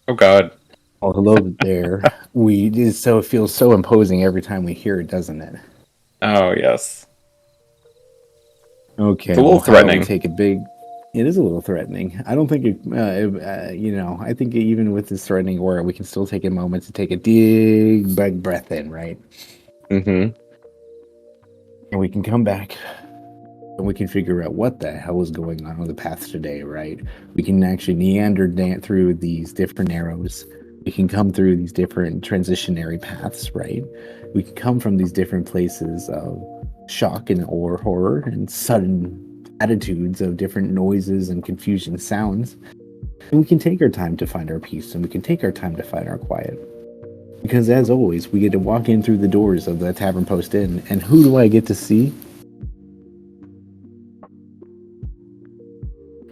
Oh God. Oh, hello there. It feels so imposing every time we hear it, doesn't it? Oh yes. It's Okay, a little well, how about we threatening. take a big. It is a little threatening. I don't think I think even with this threatening aura, we can still take a moment to take a big breath in, right? Mm-hmm. And we can come back and we can figure out what the hell is going on the path today, right? We can actually through these different arrows. We can come through these different transitionary paths, right? We can come from these different places of shock and or horror and sudden attitudes of different noises and confusing sounds. And we can take our time to find our peace and we can take our time to find our quiet. Because as always, we get to walk in through the doors of the Tavern Post Inn, and who do I get to see?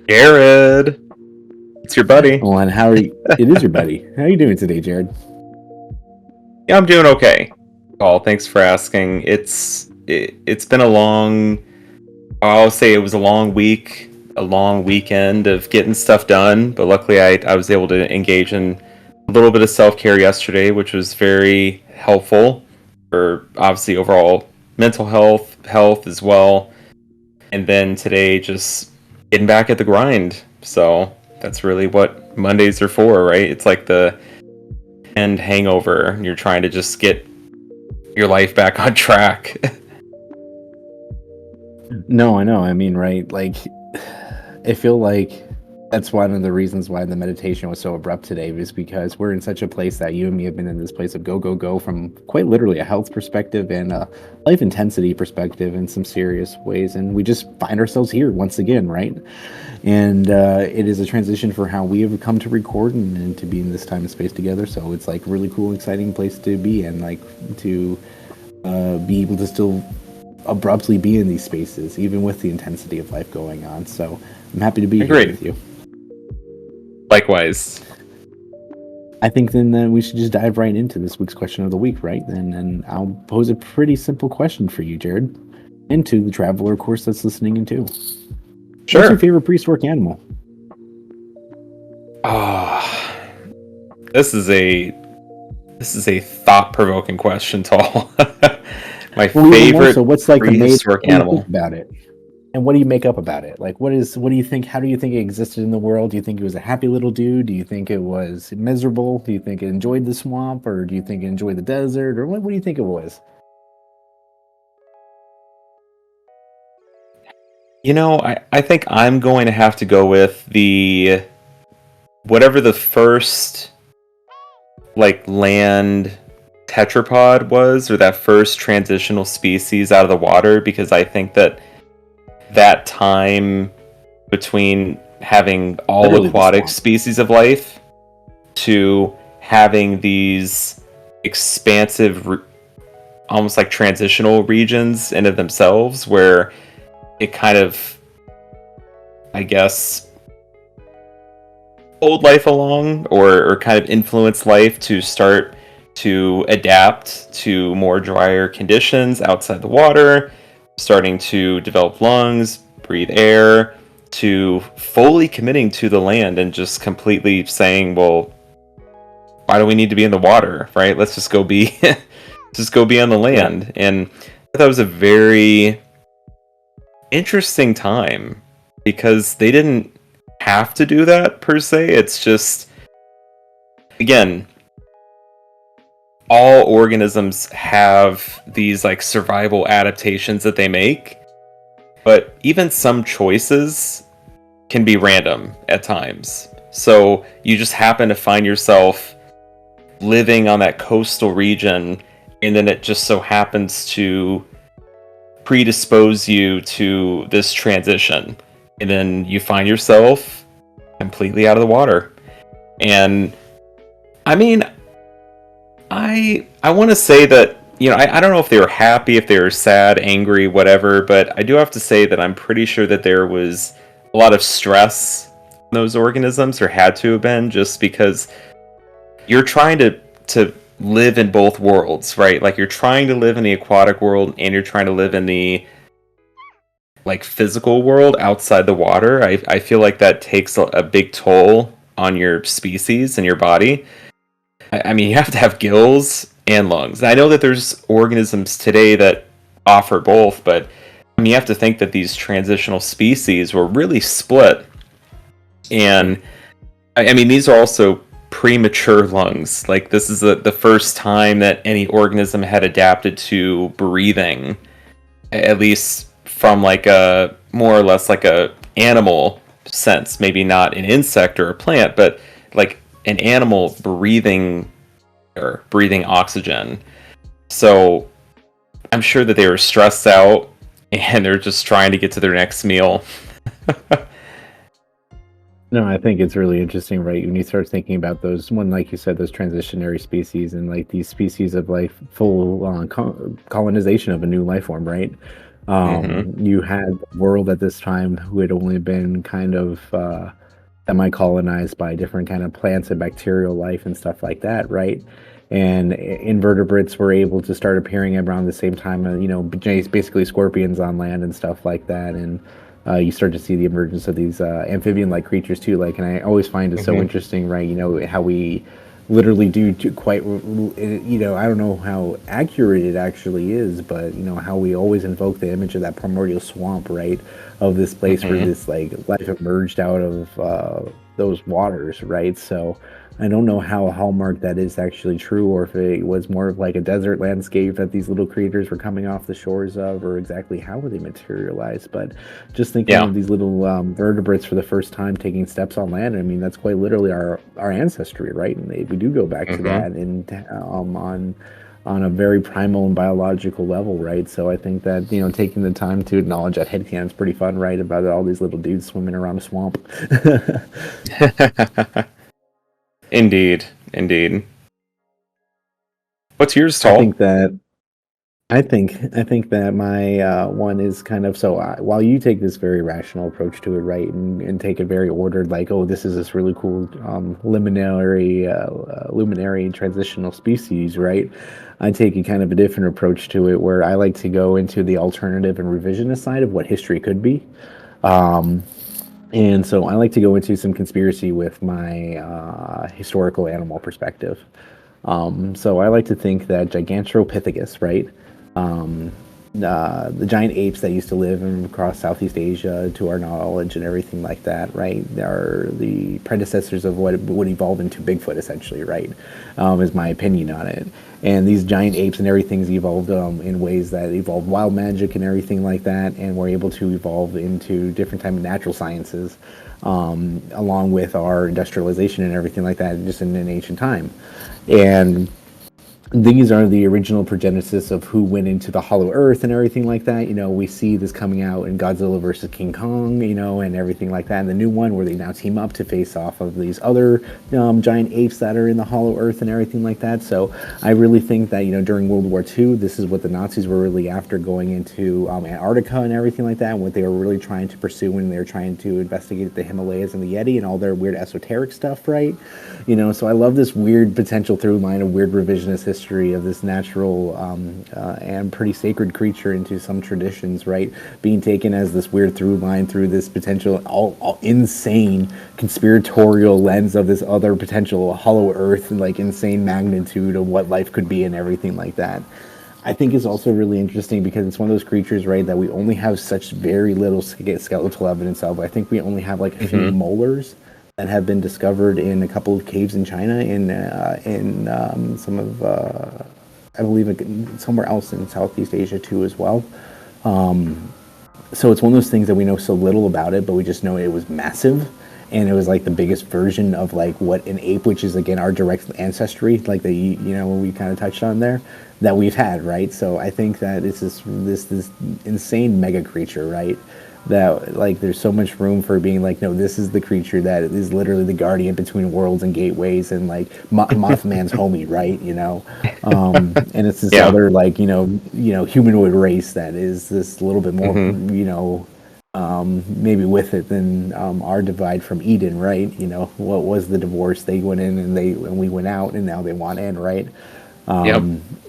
Jared, it's your buddy. Oh, and how are you? It is your buddy. How are you doing today, Jared? Yeah, I'm doing okay. Paul, thanks for asking. It's been a long. I'll say it was a long week, a long weekend of getting stuff done. But luckily, I was able to engage in a little bit of self care yesterday, which was very helpful for obviously overall mental health as well. And then today, just getting back at the grind. So that's really what Mondays are for, right? It's like the end hangover. You're trying to just get your life back on track. No, I know. I mean, right? Like, I feel like that's one of the reasons why the meditation was so abrupt today, is because we're in such a place that you and me have been in this place of go, go, go from quite literally a health perspective and a life intensity perspective in some serious ways. And we just find ourselves here once again, right? And it is a transition for how we have come to record and to be in this time and space together. So it's like really cool, exciting place to be and like to be able to still abruptly be in these spaces, even with the intensity of life going on. So I'm happy to be here Agreed. with you. Likewise. I think then we should just dive right into this week's question of the week, right? And I'll pose a pretty simple question for you, Jared, and to the traveler, of course, that's listening in too. What's your Sure. favorite prehistoric animal? Ah, this is a thought-provoking question, Tall. My Well, even more favorite so, what's like the made? prehistoric What do you think animal. about it? And what do you make up about it? Like, what do you think? How do you think it existed in the world? Do you think it was a happy little dude? Do you think it was miserable? Do you think it enjoyed the swamp? Or do you think it enjoyed the desert? Or what do you think it was? I think I'm going to have to go with the whatever the first like land tetrapod was, or that first transitional species out of the water, because I think that time between having all Literally the aquatic swamp. species of life to having these expansive almost like transitional regions into themselves where it kind of, I guess, hold life along, or kind of influence life to start to adapt to more drier conditions outside the water, starting to develop lungs, breathe air, to fully committing to the land and just completely saying, well, why do we need to be in the water, right? Let's just go be just go be on the Yeah. land. And I thought it was a very interesting time because they didn't have to do that per se. It's just, again, all organisms have these like survival adaptations that they make, but even some choices can be random at times. So you just happen to find yourself living on that coastal region, and then it just so happens to predispose you to this transition, and then you find yourself completely out of the water. And I mean, I want to say that, I don't know if they were happy, if they were sad, angry, whatever, but I do have to say that I'm pretty sure that there was a lot of stress in those organisms, or had to have been, just because you're trying to live in both worlds, right? Like, you're trying to live in the aquatic world and you're trying to live in the like physical world outside the water. I feel like that takes a big toll on your species and your body. I mean, you have to have gills and lungs. I know that there's organisms today that offer both, but I mean, you have to think that these transitional species were really split. And I mean, these are also premature lungs. Like, this is the first time that any organism had adapted to breathing, at least from like a more or less like a animal sense. Maybe not an insect or a plant, but like an animal breathing air, breathing oxygen. So I'm sure that they were stressed out and they're just trying to get to their next meal. No, I think it's really interesting, right? When you start thinking about those, one, like you said, those transitionary species and like these species of like full colonization of a new life form, right? You had the world at this time who had only been kind of semi-colonized by different kind of plants and bacterial life and stuff like that, right? And invertebrates were able to start appearing around the same time, basically scorpions on land and stuff like that. And you start to see the emergence of these amphibian-like creatures too. Like, and I always find it so interesting, right? You know, how we literally do quite, I don't know how accurate it actually is, but you know how we always invoke the image of that primordial swamp, right? Of this place where this like life emerged out of those waters, right? So I don't know how hallmark that is actually true, or if it was more of like a desert landscape that these little creatures were coming off the shores of, or exactly how they materialized. But just thinking of these little vertebrates for the first time taking steps on land, I mean, that's quite literally our ancestry, right? And we do go back to that, and on a very primal and biological level, right? So I think that, you know, taking the time to acknowledge that headcanon is pretty fun, right? About all these little dudes swimming around a swamp. Indeed. What's yours, Tall? I think that my one is kind of while you take this very rational approach to it, right, and take it very ordered, like, oh, this is this really cool luminary transitional species, right? I take a kind of a different approach to it, where I like to go into the alternative and revisionist side of what history could be. And so I like to go into some conspiracy with my historical animal perspective. So I like to think that Gigantopithecus, right? The giant apes that used to live across Southeast Asia, to our knowledge, and everything like that, right? Are the predecessors of what would evolve into Bigfoot, essentially, right? Is my opinion on it. And these giant apes and everything's evolved in ways that evolved wild magic and everything like that, and we're able to evolve into different type of natural sciences, along with our industrialization and everything like that, just in an ancient time. And these are the original progenesis of who went into the hollow earth and everything like that. You know, we see this coming out in Godzilla versus King Kong, you know, and everything like that. And the new one where they now team up to face off of these other giant apes that are in the hollow earth and everything like that. So I really think that, you know, during World War II, this is what the Nazis were really after, going into Antarctica and everything like that, and what they were really trying to pursue when they were trying to investigate the Himalayas and the Yeti and all their weird esoteric stuff, right? You know, so I love this weird potential through line of weird revisionist history of this natural and pretty sacred creature into some traditions, right? Being taken as this weird through line through this potential all insane conspiratorial lens of this other potential hollow earth and like insane magnitude of what life could be and everything like that. I think is also really interesting because it's one of those creatures, right, that we only have such very little skeletal evidence of. I think we only have like a few molars that have been discovered in a couple of caves in China, in some of, I believe, somewhere else in Southeast Asia too as well. So it's one of those things that we know so little about it, but we just know it was massive, and it was like the biggest version of like what an ape, which is again our direct ancestry, like we kind of touched on there, that we've had, right? So I think that it's this insane mega creature, right? That like there's so much room for being like, no, this is the creature that is literally the guardian between worlds and gateways, and like Mothman's homie, right? You know, and it's this other like humanoid race that is this little bit more maybe with it than our divide from Eden, right? You know, what was the divorce? They went in and we went out, and now they want in, right?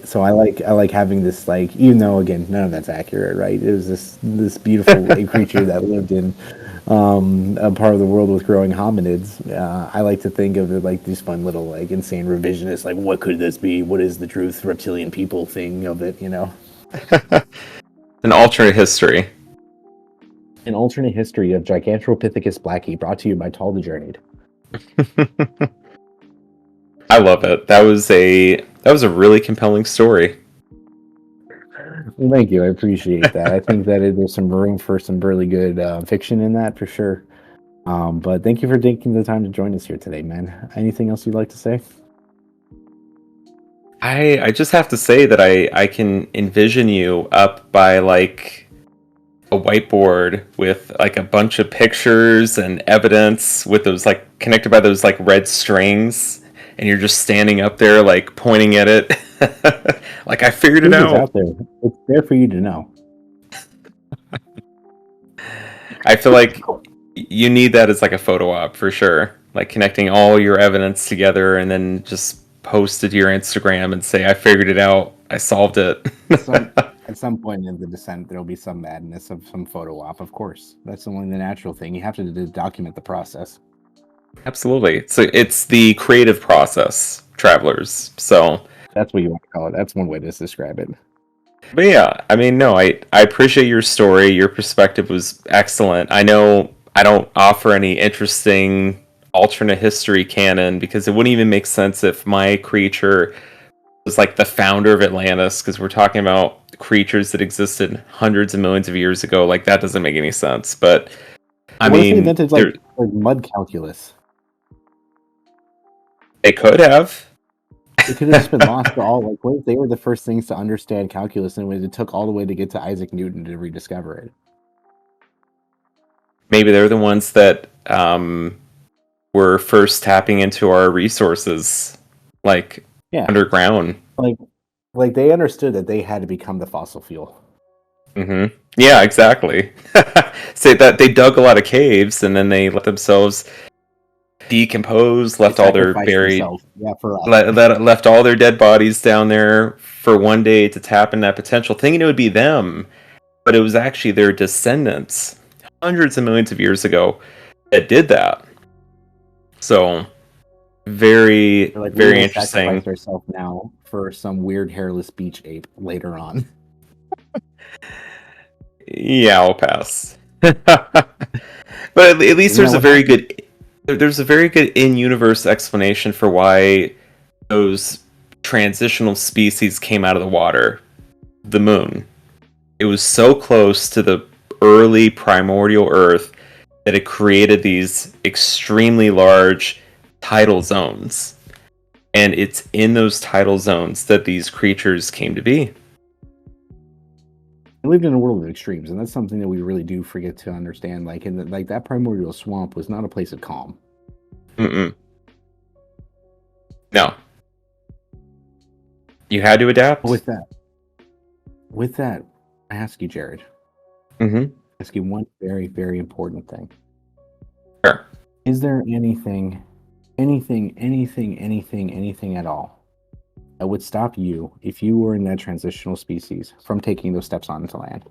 So I like having this, like, even though again none of that's accurate, right? It was this beautiful creature that lived in a part of the world with growing hominids. I like to think of it like these fun little like insane revisionists, like what could this be? What is the truth? Reptilian people thing of it, you know? An alternate history. An alternate history of Gigantopithecus blackie, brought to you by Tall the Journeyed. I love it. That was a really compelling story. Well, thank you. I appreciate that. I think that there's some room for some really good fiction in that for sure. But thank you for taking the time to join us here today, man. Anything else you'd like to say? I just have to say that I can envision you up by like a whiteboard with like a bunch of pictures and evidence with those like connected by those like red strings, and you're just standing up there like pointing at it. Like I figured it It's out. out there. It's there for you to know. I feel like you need that as like a photo op for sure. Like connecting all your evidence together and then just post it to your Instagram and say, I figured it out. I solved it. At some point in the descent, there'll be some madness of some photo op, of course. That's only the natural thing. You have to document the process. Absolutely. So it's the creative process, travelers. So That's what you want to call it. That's one way to describe it. but yeah, I mean, no, I appreciate your story. Your perspective was excellent. I know I don't offer any interesting alternate history canon because it wouldn't even make sense if my creature was like the founder of Atlantis, because we're talking about creatures that existed hundreds of millions of years ago. Like that doesn't make any sense. But I What if they mean, invented like mud calculus? they could have. It could have just been lost to all. Like, what if they were the first things to understand calculus, and it took all the way to get to Isaac Newton to rediscover it? Maybe they're the ones that were first tapping into our resources, like Yeah, underground. like they understood that they had to become the fossil fuel. Mm-hmm. Yeah, exactly. Say that they dug a lot of caves and then they let themselves decompose, left all their buried, for us. left all their dead bodies down there for one day to tap in that potential, thinking it would be them, but it was actually their descendants, hundreds of millions of years ago, that did that. So, very, Like, very interesting. Sacrifice ourselves now for some weird hairless beach ape later on. Yeah, I'll pass. But at least there's a very good in-universe explanation for why those transitional species came out of the water. The moon. It was so close to the early primordial Earth that it created these extremely large tidal zones. And it's in those tidal zones that these creatures came to be. We lived in a world of extremes, and that's something that we really do forget to understand. Like, that primordial swamp was not a place of calm. Mm-mm. No. You had to adapt. With that, I ask you, Jared. Mm-hmm. Ask you one very, very important thing. Sure. Is there anything at all that would stop you, if you were in that transitional species, from taking those steps onto land?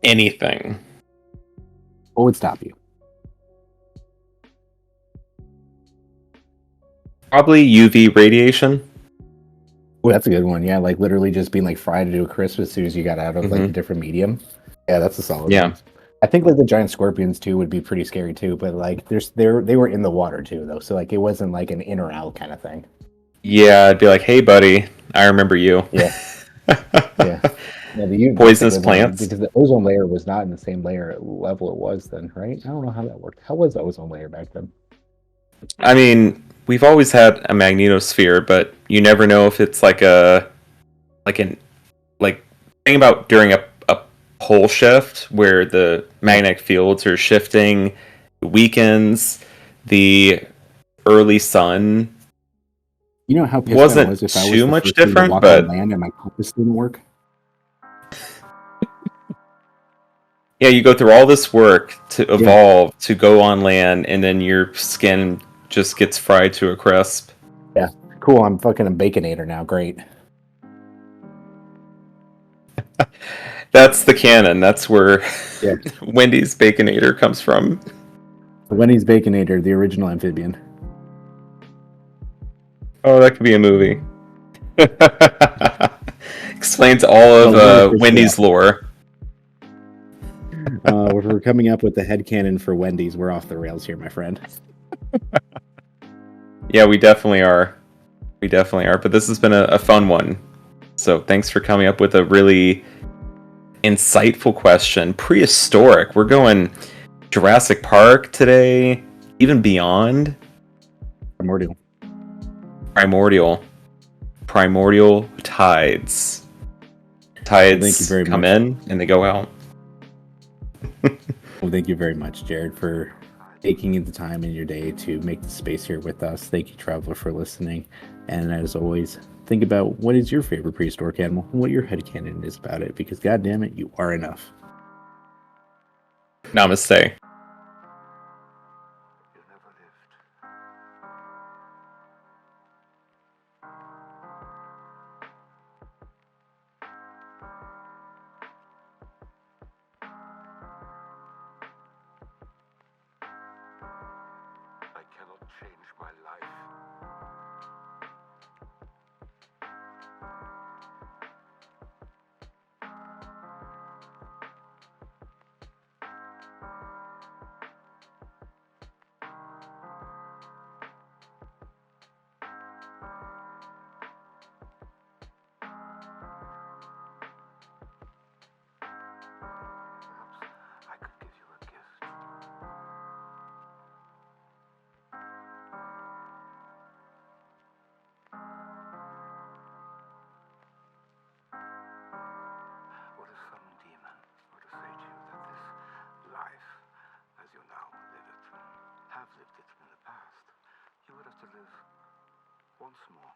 Anything. What would stop you? Probably UV radiation. Oh, that's a good one. Yeah, like literally just being like fried to a crisp as soon as you got out of like a different medium. Yeah, that's a solid one. I think like the giant scorpions too would be pretty scary too, but like they were in the water too though, so like it wasn't like an in or out kind of thing. Yeah, I'd be like, hey buddy, I remember you. Yeah. Yeah. The poisonous plants. Because the ozone layer was not in the same layer level it was then, right? I don't know how that worked. How was the ozone layer back then? I mean, we've always had a magnetosphere, but you never know if it's like think about during a pole shift where the magnetic fields are shifting, weakens, the early sun. You know how pissed wasn't I was if I was too the much first thing to different, walk but on land and my compass didn't work. yeah, you go through all this work to evolve to go on land, and then your skin just gets fried to a crisp. Yeah, cool. I'm fucking a baconator now. Great. That's the canon. That's where Yeah. Wendy's Baconator comes from. The Wendy's Baconator, the original amphibian. Oh, that could be a movie. Explains all of Wendy's lore. We're coming up with the headcanon for Wendy's. We're off the rails here, my friend. Yeah, we definitely are. We definitely are. But this has been a fun one. So thanks for coming up with a really insightful question. Prehistoric. We're going Jurassic Park today, even beyond. Primordial. Primordial tides. Tides thank you very come much. in and they go out. Well, thank you very much, Jared, for taking the time in your day to make the space here with us. Thank you, Traveler, for listening. And as always, think about what is your favorite prehistoric animal and what your headcanon is about it, because goddamn it, you are enough. Namaste. I cannot change my life. Perhaps I could give you a gift. What if some demon were to say to you that this life, as you now live it, have lived it in the past, you would have to live once more.